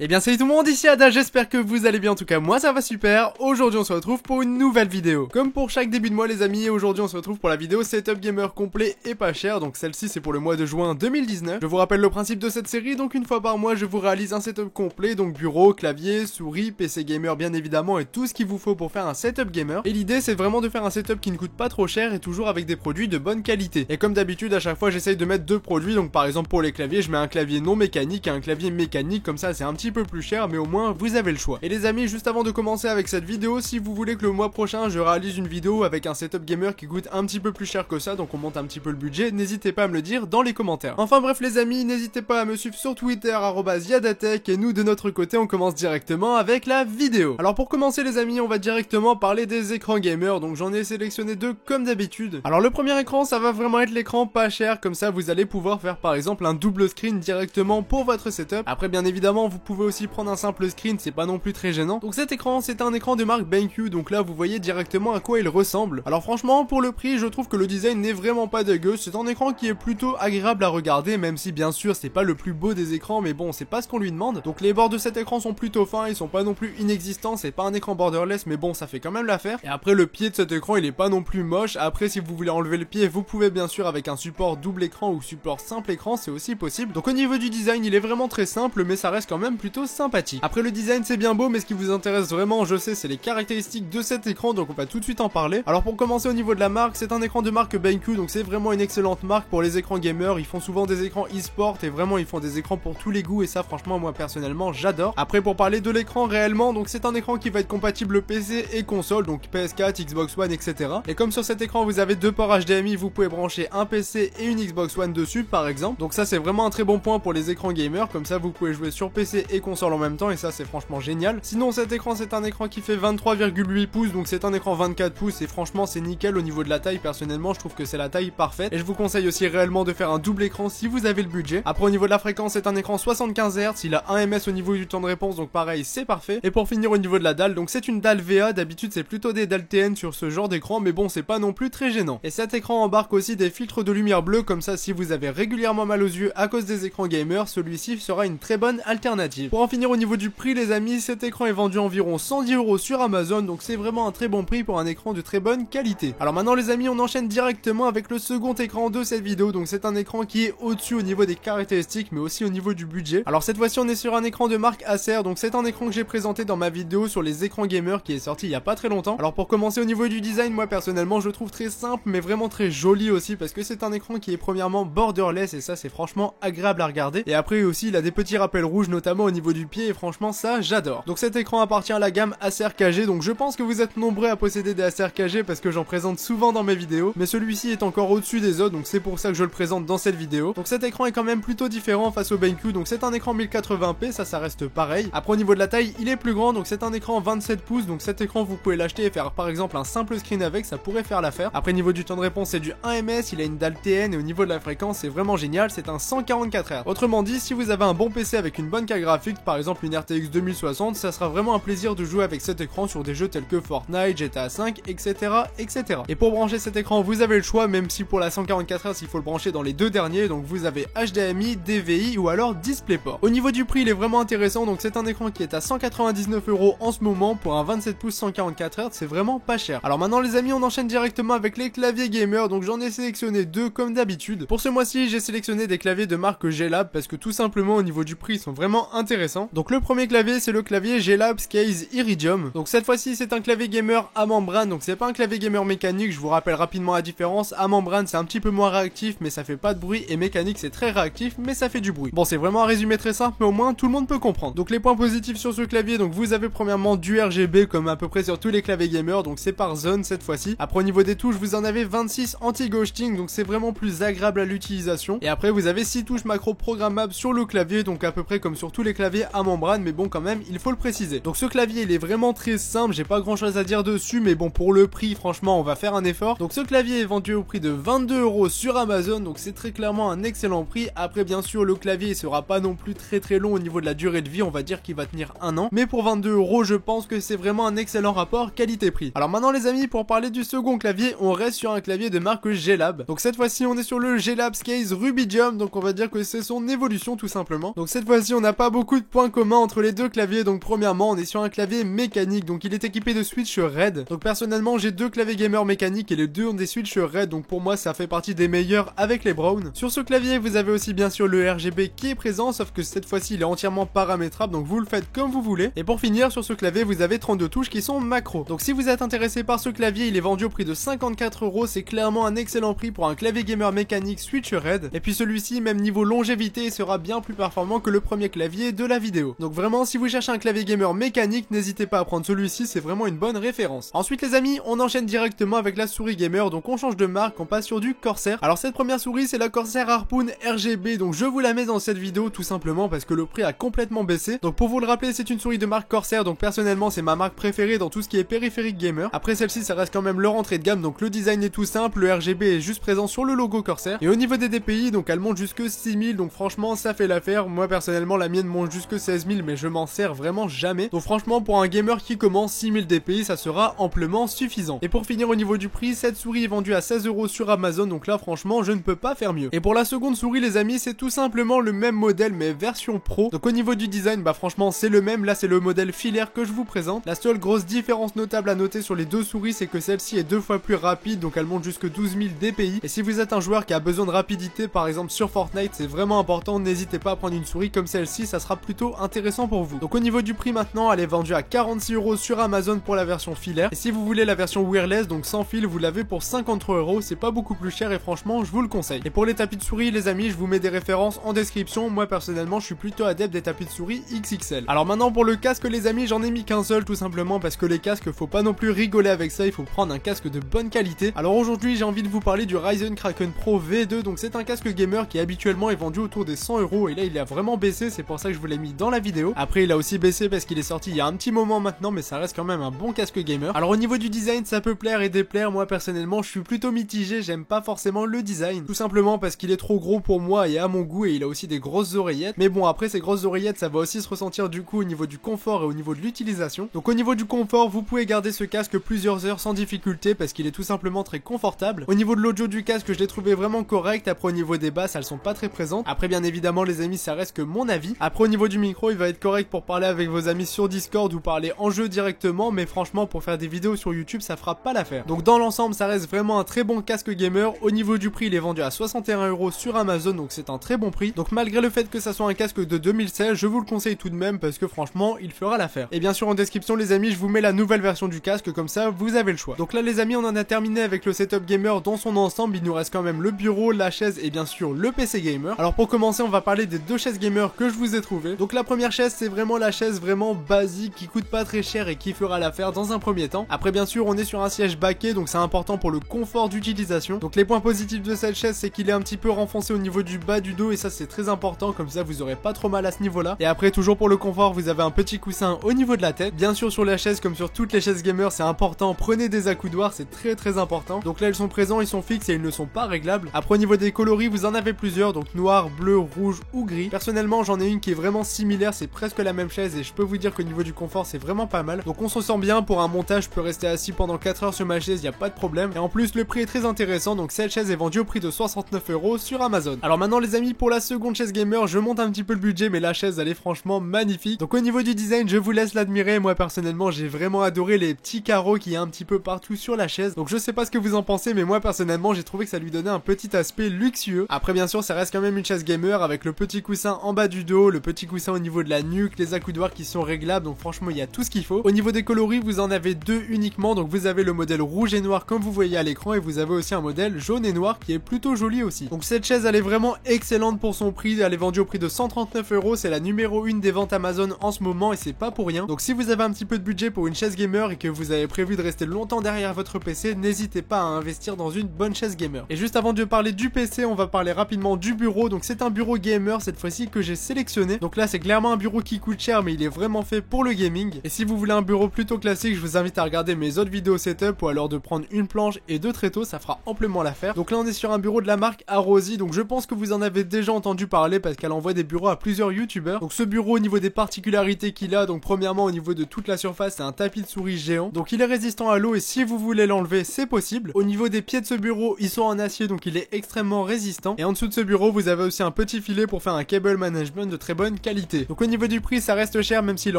Eh bien salut tout le monde, ici Ada, j'espère que vous allez bien, en tout cas moi ça va super. Aujourd'hui on se retrouve pour une nouvelle vidéo. Comme pour chaque début de mois les amis, aujourd'hui on se retrouve pour la vidéo Setup Gamer complet et pas cher. Donc celle-ci c'est pour le mois de juin 2019. Je vous rappelle le principe de cette série, donc une fois par mois je vous réalise un setup complet. Donc bureau, clavier, souris, PC gamer bien évidemment et tout ce qu'il vous faut pour faire un setup gamer. Et l'idée c'est vraiment de faire un setup qui ne coûte pas trop cher et toujours avec des produits de bonne qualité. Et comme d'habitude à chaque fois j'essaye de mettre deux produits. Donc par exemple pour les claviers je mets un clavier non mécanique et un clavier mécanique, comme ça c'est un petit peu plus cher mais au moins vous avez le choix. Et les amis, juste avant de commencer avec cette vidéo, si vous voulez que le mois prochain je réalise une vidéo avec un setup gamer qui coûte un petit peu plus cher que ça, donc on monte un petit peu le budget, n'hésitez pas à me le dire dans les commentaires. Enfin bref les amis, n'hésitez pas à me suivre sur Twitter @yadatech, et nous de notre côté on commence directement avec la vidéo. Alors pour commencer les amis, on va directement parler des écrans gamer. Donc j'en ai sélectionné deux comme d'habitude. Alors le premier écran, ça va vraiment être l'écran pas cher, comme ça vous allez pouvoir faire par exemple un double screen directement pour votre setup. Après bien évidemment vous pouvez aussi prendre un simple screen, c'est pas non plus très gênant. Donc cet écran c'est un écran de marque BenQ, donc là vous voyez directement à quoi il ressemble. Alors franchement pour le prix je trouve que le design n'est vraiment pas dégueu, c'est un écran qui est plutôt agréable à regarder, même si bien sûr c'est pas le plus beau des écrans, mais bon c'est pas ce qu'on lui demande. Donc les bords de cet écran sont plutôt fins, ils sont pas non plus inexistants, c'est pas un écran borderless mais bon ça fait quand même l'affaire. Et après le pied de cet écran il est pas non plus moche. Après si vous voulez enlever le pied vous pouvez bien sûr avec un support double écran ou support simple écran, c'est aussi possible. Donc au niveau du design il est vraiment très simple mais ça reste quand même plutôt sympathique. Après le design c'est bien beau mais ce qui vous intéresse vraiment je sais c'est les caractéristiques de cet écran, donc on va tout de suite en parler. Alors pour commencer au niveau de la marque, c'est un écran de marque BenQ, donc c'est vraiment une excellente marque pour les écrans gamers. Ils font souvent des écrans e-sport et vraiment ils font des écrans pour tous les goûts et ça franchement moi personnellement j'adore. Après pour parler de l'écran réellement, donc c'est un écran qui va être compatible PC et console, donc PS4, Xbox One etc. Et comme sur cet écran vous avez deux ports HDMI, vous pouvez brancher un PC et une Xbox One dessus par exemple. Donc ça c'est vraiment un très bon point pour les écrans gamers, comme ça vous pouvez jouer sur PC et console en même temps et ça c'est franchement génial. Sinon cet écran c'est un écran qui fait 23,8 pouces, donc c'est un écran 24 pouces et franchement c'est nickel au niveau de la taille. Personnellement je trouve que c'est la taille parfaite et je vous conseille aussi réellement de faire un double écran si vous avez le budget. Après au niveau de la fréquence c'est un écran 75 Hz, il a 1 ms au niveau du temps de réponse, donc pareil c'est parfait. Et pour finir au niveau de la dalle, donc c'est une dalle VA, d'habitude c'est plutôt des dalles TN sur ce genre d'écran mais bon c'est pas non plus très gênant. Et cet écran embarque aussi des filtres de lumière bleue, comme ça si vous avez régulièrement mal aux yeux à cause des écrans gamers, celui-ci sera une très bonne alternative. Pour en finir au niveau du prix les amis, cet écran est vendu environ 110€ sur Amazon, donc c'est vraiment un très bon prix pour un écran de très bonne qualité. Alors maintenant les amis on enchaîne directement avec le second écran de cette vidéo, donc c'est un écran qui est au-dessus au niveau des caractéristiques mais aussi au niveau du budget. Alors cette fois-ci on est sur un écran de marque Acer, donc c'est un écran que j'ai présenté dans ma vidéo sur les écrans gamers qui est sorti il y a pas très longtemps. Alors pour commencer au niveau du design, moi personnellement je le trouve très simple mais vraiment très joli aussi, parce que c'est un écran qui est premièrement borderless et ça c'est franchement agréable à regarder. Et après aussi il a des petits rappels rouges notamment au niveau du pied et franchement ça j'adore. Donc cet écran appartient à la gamme Acer KG, donc je pense que vous êtes nombreux à posséder des Acer KG parce que j'en présente souvent dans mes vidéos, mais celui-ci est encore au-dessus des autres, donc c'est pour ça que je le présente dans cette vidéo. Donc cet écran est quand même plutôt différent face au BenQ, donc c'est un écran 1080p, ça reste pareil. Après au niveau de la taille il est plus grand, donc c'est un écran 27 pouces, donc cet écran vous pouvez l'acheter et faire par exemple un simple screen avec, ça pourrait faire l'affaire. Après niveau du temps de réponse c'est du 1 ms, il a une dalle TN et au niveau de la fréquence c'est vraiment génial, c'est un 144 Hz. Autrement dit, si vous avez un bon PC avec une bonne carte graphique, par exemple une RTX 2060, ça sera vraiment un plaisir de jouer avec cet écran sur des jeux tels que Fortnite, GTA 5, etc. etc. Et pour brancher cet écran vous avez le choix, même si pour la 144 Hz il faut le brancher dans les deux derniers, donc vous avez HDMI, DVI ou alors DisplayPort. Au niveau du prix il est vraiment intéressant, donc c'est un écran qui est à 199€ en ce moment pour un 27 pouces 144 Hz, c'est vraiment pas cher. Alors maintenant les amis on enchaîne directement avec les claviers gamer, donc j'en ai sélectionné deux comme d'habitude. Pour ce mois-ci j'ai sélectionné des claviers de marque G-Lab parce que tout simplement au niveau du prix ils sont vraiment intéressants. Donc le premier clavier c'est le clavier G-Lab Case Iridium. Donc cette fois-ci c'est un clavier gamer à membrane, donc c'est pas un clavier gamer mécanique, je vous rappelle rapidement la différence. À membrane c'est un petit peu moins réactif mais ça fait pas de bruit, et mécanique c'est très réactif mais ça fait du bruit. Bon c'est vraiment un résumé très simple mais au moins tout le monde peut comprendre. Donc les points positifs sur ce clavier, donc vous avez premièrement du RGB comme à peu près sur tous les claviers gamers, donc c'est par zone cette fois-ci. Après au niveau des touches vous en avez 26 anti-ghosting, donc c'est vraiment plus agréable à l'utilisation. Et après vous avez 6 touches macro programmables sur le clavier, donc à peu près comme sur tous les claviers à membrane, mais bon quand même il faut le préciser. Donc ce clavier il est vraiment très simple, j'ai pas grand chose à dire dessus, mais bon pour le prix franchement on va faire un effort. Donc ce clavier est vendu au prix de 22€ sur Amazon, donc c'est très clairement un excellent prix. Après bien sûr le clavier il sera pas non plus très long au niveau de la durée de vie, on va dire qu'il va tenir un an, mais pour 22€ je pense que c'est vraiment un excellent rapport qualité-prix. Alors maintenant les amis, pour parler du second clavier, on reste sur un clavier de marque G-Lab. Donc cette fois-ci on est sur le G-Lab Case Rubidium, donc on va dire que c'est son évolution tout simplement. Donc cette fois-ci on n'a pas beaucoup beaucoup de points communs entre les deux claviers. Donc premièrement, on est sur un clavier mécanique, donc il est équipé de switch RAID. Donc personnellement, j'ai deux claviers gamer mécaniques et les deux ont des switch RAID, donc pour moi ça fait partie des meilleurs avec les Braun. Sur ce clavier, vous avez aussi bien sûr le RGB qui est présent, sauf que cette fois-ci il est entièrement paramétrable, donc vous le faites comme vous voulez. Et pour finir, sur ce clavier, vous avez 32 touches qui sont macro. Donc si vous êtes intéressé par ce clavier, il est vendu au prix de 54 €, c'est clairement un excellent prix pour un clavier gamer mécanique switch RAID. Et puis celui-ci, même niveau longévité, sera bien plus performant que le premier clavier de la vidéo. Donc vraiment, si vous cherchez un clavier gamer mécanique, n'hésitez pas à prendre celui-ci, c'est vraiment une bonne référence. Ensuite les amis, on enchaîne directement avec la souris gamer, donc on change de marque, on passe sur du Corsair. Alors cette première souris, c'est la Corsair Harpoon RGB, donc je vous la mets dans cette vidéo tout simplement parce que le prix a complètement baissé. Donc pour vous le rappeler, c'est une souris de marque Corsair, donc personnellement c'est ma marque préférée dans tout ce qui est périphérique gamer. Après celle-ci, ça reste quand même leur entrée de gamme, donc le design est tout simple, le RGB est juste présent sur le logo Corsair. Et au niveau des DPI, donc elle monte jusque 6000, donc franchement ça fait l'affaire. Moi personnellement la mienne monte jusque 16000, mais je m'en sers vraiment jamais. Donc franchement pour un gamer qui commence, 6000 DPI ça sera amplement suffisant. Et pour finir au niveau du prix, cette souris est vendue à 16 € sur Amazon, donc là franchement je ne peux pas faire mieux. Et pour la seconde souris les amis, c'est tout simplement le même modèle mais version pro. Donc au niveau du design, bah franchement c'est le même, là c'est le modèle filaire que je vous présente. La seule grosse différence notable à noter sur les deux souris, c'est que celle-ci est 2 fois plus rapide, donc elle monte jusque 12 000 DPI. Et si vous êtes un joueur qui a besoin de rapidité, par exemple sur Fortnite, c'est vraiment important, n'hésitez pas à prendre une souris comme celle-ci, ça sera plutôt intéressant pour vous. Donc au niveau du prix maintenant, elle est vendue à 46 € sur Amazon pour la version filaire. Et si vous voulez la version wireless, donc sans fil, vous l'avez pour 53 €, c'est pas beaucoup plus cher et franchement je vous le conseille. Et pour les tapis de souris les amis, je vous mets des références en description. Moi personnellement je suis plutôt adepte des tapis de souris XXL. Alors maintenant pour le casque les amis, j'en ai mis qu'un seul tout simplement parce que les casques, faut pas non plus rigoler avec ça, il faut prendre un casque de bonne qualité. Alors aujourd'hui j'ai envie de vous parler du Ryzen Kraken Pro V2, donc c'est un casque gamer qui habituellement est vendu autour des 100 € et là il a vraiment baissé, c'est pour ça que je vous l'ai mis dans la vidéo. Après il a aussi baissé parce qu'il est sorti il y a un petit moment maintenant, mais ça reste quand même un bon casque gamer. Alors au niveau du design, ça peut plaire et déplaire, moi personnellement je suis plutôt mitigé, j'aime pas forcément le design, tout simplement parce qu'il est trop gros pour moi et à mon goût, et il a aussi des grosses oreillettes. Mais bon, après ces grosses oreillettes, ça va aussi se ressentir du coup au niveau du confort et au niveau de l'utilisation. Donc au niveau du confort, vous pouvez garder ce casque plusieurs heures sans difficulté parce qu'il est tout simplement très confortable. Au niveau de l'audio du casque, je l'ai trouvé vraiment correct. Après au niveau des basses, elles sont pas très présentes. Après bien évidemment les amis, ça reste que mon avis. Après au niveau du micro, il va être correct pour parler avec vos amis sur Discord ou parler en jeu directement, mais franchement pour faire des vidéos sur YouTube, ça fera pas l'affaire. Donc dans l'ensemble, ça reste vraiment un très bon casque gamer. Au niveau du prix, il est vendu à 61 € sur Amazon, donc c'est un très bon prix. Donc malgré le fait que ça soit un casque de 2016, je vous le conseille tout de même parce que franchement il fera l'affaire. Et bien sûr en description les amis, je vous mets la nouvelle version du casque, comme ça vous avez le choix. Donc là les amis, on en a terminé avec le setup gamer dans son ensemble. Il nous reste quand même le bureau, la chaise et bien sûr le PC gamer. Alors pour commencer, on va parler des deux chaises gamer que je vous ai trouvées. Donc la première chaise, c'est vraiment la chaise vraiment basique qui coûte pas très cher et qui fera l'affaire dans un premier temps. Après bien sûr on est sur un siège baquet, donc c'est important pour le confort d'utilisation. Donc les points positifs de cette chaise, c'est qu'il est un petit peu renfoncé au niveau du bas du dos et ça c'est très important, comme ça vous aurez pas trop mal à ce niveau là. Et après toujours pour le confort, vous avez un petit coussin au niveau de la tête. Bien sûr sur la chaise, comme sur toutes les chaises gamer, c'est important, prenez des accoudoirs, c'est très important. Donc là ils sont présents, ils sont fixes et ils ne sont pas réglables. Après au niveau des coloris, vous en avez plusieurs, donc noir, bleu, rouge ou gris. Personnellement j'en ai une qui est vraiment similaire, c'est presque la même chaise et je peux vous dire qu'au niveau du confort c'est vraiment pas mal. Donc on se sent bien, pour un montage je peux rester assis pendant 4 heures sur ma chaise, y a pas de problème. Et en plus le prix est très intéressant, donc cette chaise est vendue au prix de 69 € sur Amazon. Alors maintenant les amis, pour la seconde chaise gamer, je monte un petit peu le budget, mais la chaise elle est franchement magnifique. Donc au niveau du design, je vous laisse l'admirer. Moi personnellement j'ai vraiment adoré les petits carreaux qu'il y a un petit peu partout sur la chaise. Donc je sais pas ce que vous en pensez, mais moi personnellement j'ai trouvé que ça lui donnait un petit aspect luxueux. Après bien sûr ça reste quand même une chaise gamer avec le petit coussin en bas du dos, le petit coussin au niveau de la nuque, les accoudoirs qui sont réglables, donc franchement il y a tout ce qu'il faut. Au niveau des coloris, vous en avez deux uniquement, donc vous avez le modèle rouge et noir comme vous voyez à l'écran, et vous avez aussi un modèle jaune et noir qui est plutôt joli aussi. Donc cette chaise elle est vraiment excellente pour son prix, elle est vendue au prix de 139 €, c'est la numéro 1 des ventes Amazon en ce moment et c'est pas pour rien. Donc si vous avez un petit peu de budget pour une chaise gamer et que vous avez prévu de rester longtemps derrière votre PC, n'hésitez pas à investir dans une bonne chaise gamer. Et juste avant de parler du PC, on va parler rapidement du bureau. Donc c'est un bureau gamer cette fois-ci que j'ai sélectionné. Donc là c'est clairement un bureau qui coûte cher, mais il est vraiment fait pour le gaming. Et si vous voulez un bureau plutôt classique, je vous invite à regarder mes autres vidéos setup ou alors de prendre une planche et deux tréteaux, ça fera amplement l'affaire. Donc là on est sur un bureau de la marque Arrozy, donc je pense que vous en avez déjà entendu parler parce qu'elle envoie des bureaux à plusieurs youtubeurs. Donc ce bureau, au niveau des particularités qu'il a, donc premièrement au niveau de toute la surface, c'est un tapis de souris géant, donc il est résistant à l'eau et si vous voulez l'enlever c'est possible. Au niveau des pieds de ce bureau, ils sont en acier, donc il est extrêmement résistant. Et en dessous de ce bureau, vous avez aussi un petit filet pour faire un cable management de très bonne bonne qualité. Donc au niveau du prix ça reste cher même s'il est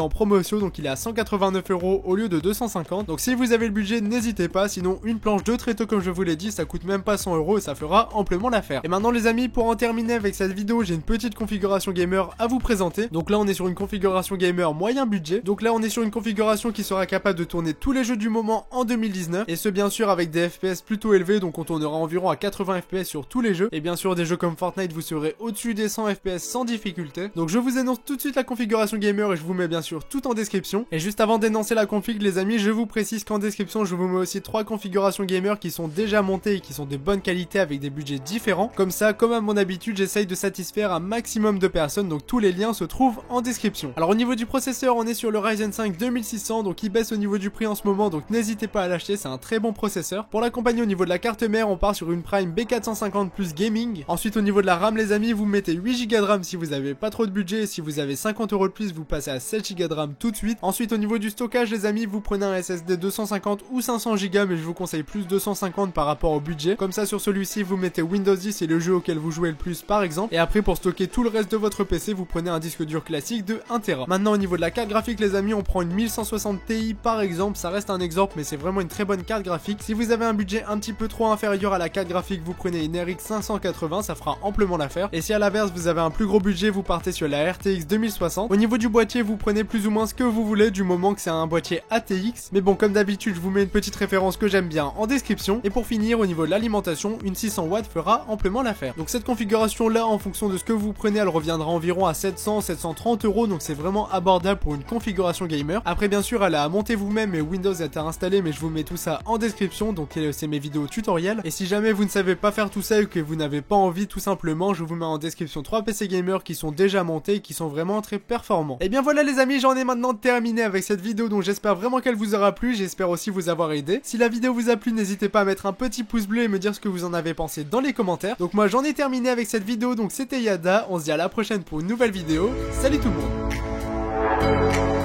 en promotion, donc il est à 189 € au lieu de 250. Donc si vous avez le budget n'hésitez pas, sinon une planche de tréteau comme je vous l'ai dit ça coûte même pas 100 € et ça fera amplement l'affaire. Et maintenant les amis, pour en terminer avec cette vidéo, j'ai une petite configuration gamer à vous présenter. Donc là on est sur une configuration gamer moyen budget. Donc là on est sur une configuration qui sera capable de tourner tous les jeux du moment en 2019, et ce bien sûr avec des FPS plutôt élevés, donc on tournera environ à 80 FPS sur tous les jeux, et bien sûr des jeux comme Fortnite vous serez au-dessus des 100 FPS sans difficulté. Donc je vous énonce tout de suite la configuration gamer et je vous mets bien sûr tout en description. Et juste avant d'énoncer la config les amis, je vous précise qu'en description je vous mets aussi 3 configurations gamer qui sont déjà montées et qui sont de bonne qualité avec des budgets différents. Comme ça, comme à mon habitude, j'essaye de satisfaire un maximum de personnes, donc tous les liens se trouvent en description. Alors au niveau du processeur, on est sur le Ryzen 5 2600, donc il baisse au niveau du prix en ce moment, donc n'hésitez pas à l'acheter, c'est un très bon processeur. Pour l'accompagner au niveau de la carte mère, on part sur une Prime B450 Plus Gaming. Ensuite au niveau de la RAM les amis, vous mettez 8 Go de RAM si vous avez pas trop de budget, et si vous avez 50 € de plus, vous passez à 7 Go de RAM tout de suite. Ensuite au niveau du stockage les amis, vous prenez un SSD 250 ou 500 Go, mais je vous conseille plus 250 par rapport au budget. Comme ça sur celui-ci vous mettez Windows 10 et le jeu auquel vous jouez le plus par exemple, et après pour stocker tout le reste de votre PC vous prenez un disque dur classique de 1 Tera. Maintenant au niveau de la carte graphique les amis, on prend une 1160 Ti par exemple, ça reste un exemple mais c'est vraiment une très bonne carte graphique. Si vous avez un budget un petit peu trop inférieur à la carte graphique, vous prenez une RX 580, ça fera amplement l'affaire. Et si à l'inverse vous avez un plus gros budget, vous partez sur la RTX 2060. Au niveau du boîtier vous prenez plus ou moins ce que vous voulez du moment que c'est un boîtier ATX, mais bon comme d'habitude je vous mets une petite référence que j'aime bien en description. Et pour finir au niveau de l'alimentation, une 600 watts fera amplement l'affaire. Donc cette configuration là en fonction de ce que vous prenez elle reviendra environ à 700-730 €, donc c'est vraiment abordable pour une configuration gamer. Après bien sûr elle a à monter vous-même et Windows est à installer, mais je vous mets tout ça en description, donc c'est mes vidéos tutoriels. Et si jamais vous ne savez pas faire tout ça et que vous n'avez pas envie tout simplement, je vous mets en description 3 PC gamer qui sont déjà montés et qui sont vraiment très performants. Et bien voilà les amis, j'en ai maintenant terminé avec cette vidéo, donc j'espère vraiment qu'elle vous aura plu, j'espère aussi vous avoir aidé. Si la vidéo vous a plu, n'hésitez pas à mettre un petit pouce bleu et me dire ce que vous en avez pensé dans les commentaires. Donc moi j'en ai terminé avec cette vidéo, donc c'était Yada, on se dit à la prochaine pour une nouvelle vidéo. Salut tout le monde.